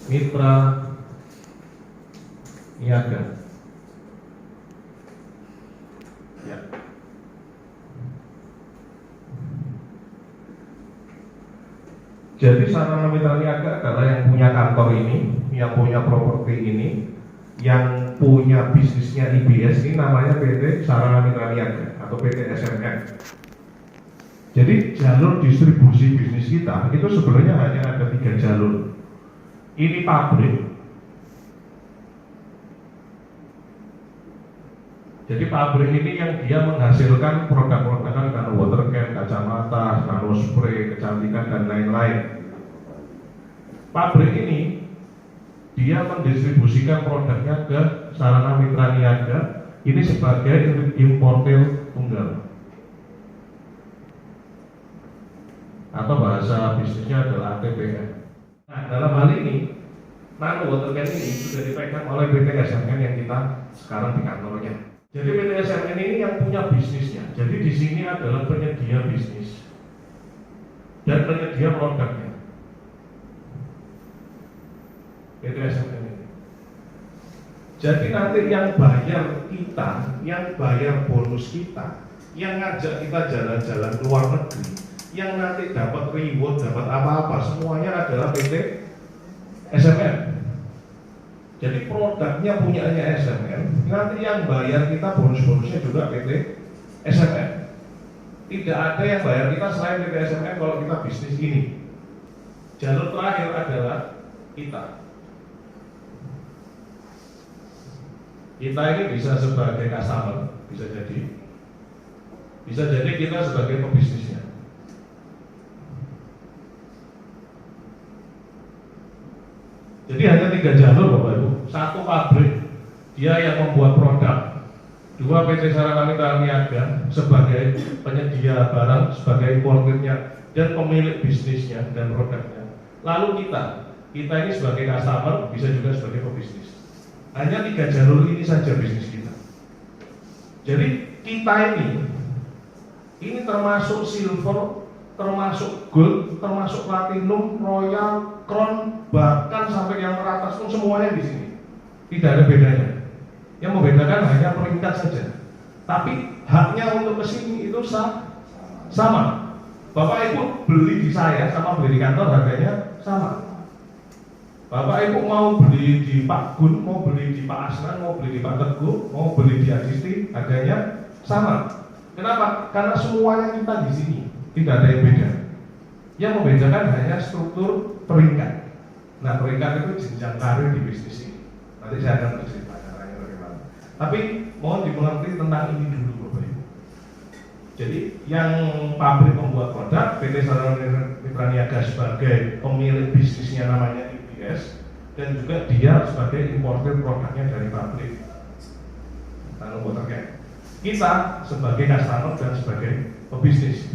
Mitra Niaga. Ya. Jadi sarana mitra niaga adalah yang punya kantor ini, yang punya properti ini, yang punya bisnisnya IBS ini namanya PT Sarana Mitra Niaga atau PT SMN. Jadi jalur distribusi bisnis kita itu sebenarnya hanya ada 3 jalur. Ini pabrik. Jadi pabrik ini yang dia menghasilkan produk-produk kan water can, kacamata, nano spray, kecantikan dan lain-lain. Pabrik ini dia mendistribusikan produknya ke sarana mitra niaga ini sebagai importir tunggal. Atau bahasa bisnisnya adalah ATPN. Nah, dalam hal ini nano water can ini sudah dipegang oleh PT SMN yang kita sekarang di kantornya. Jadi PT SMN ini yang punya bisnisnya. Jadi di sini adalah penyedia bisnis dan penyedia produknya. PT SMN ini. Jadi nanti yang bayar kita, yang bayar bonus kita, yang ngajak kita jalan-jalan ke luar negeri, yang nanti dapat reward, dapat apa-apa, semuanya adalah PT SMN. Jadi produknya punyanya SMN, nanti yang bayar kita bonus-bonusnya juga PT SMN. Tidak ada yang bayar kita selain PT SMN kalau kita bisnis ini. Jalur terakhir adalah kita. Kita ini bisa sebagai customer, bisa jadi kita sebagai pebisnisnya. Jadi hanya 3 jalur Bapak Ibu. 1 pabrik, dia yang membuat produk. 2 PT Sarana Mitra Niaga sebagai penyedia barang, sebagai importirnya dan pemilik bisnisnya dan produknya. Lalu kita ini sebagai customer, bisa juga sebagai pebisnis. Hanya 3 jalur ini saja bisnis kita. Jadi kita ini termasuk silver, termasuk gold, termasuk platinum, royal, crown, bahkan sampai yang teratas pun semuanya di sini. Tidak ada bedanya. Yang membedakan hanya peringkat saja. Tapi haknya untuk kesini itu sama. Bapak Ibu beli di saya sama beli di kantor harganya sama. Bapak Ibu mau beli di Pak Gun, mau beli di Pak Asnan, mau beli di Pak Teguh, mau beli di Azisti, harganya sama. Kenapa? Karena semuanya kita di sini, tidak ada yang beda. Yang membedakan hanya struktur peringkat. Nah, peringkat itu jenjang karir di bisnis ini. Nanti saya akan bercerita caranya bagaimana. Tapi mohon dimengerti tentang ini dulu Bapak Ibu. Jadi yang pabrik membuat produk, PT Sarana Mitra Niaga sebagai pemilik bisnisnya namanya IBS, dan juga dia sebagai importir produknya dari pabrik. Lalu water can. Kita sebagai customer dan sebagai pebisnis.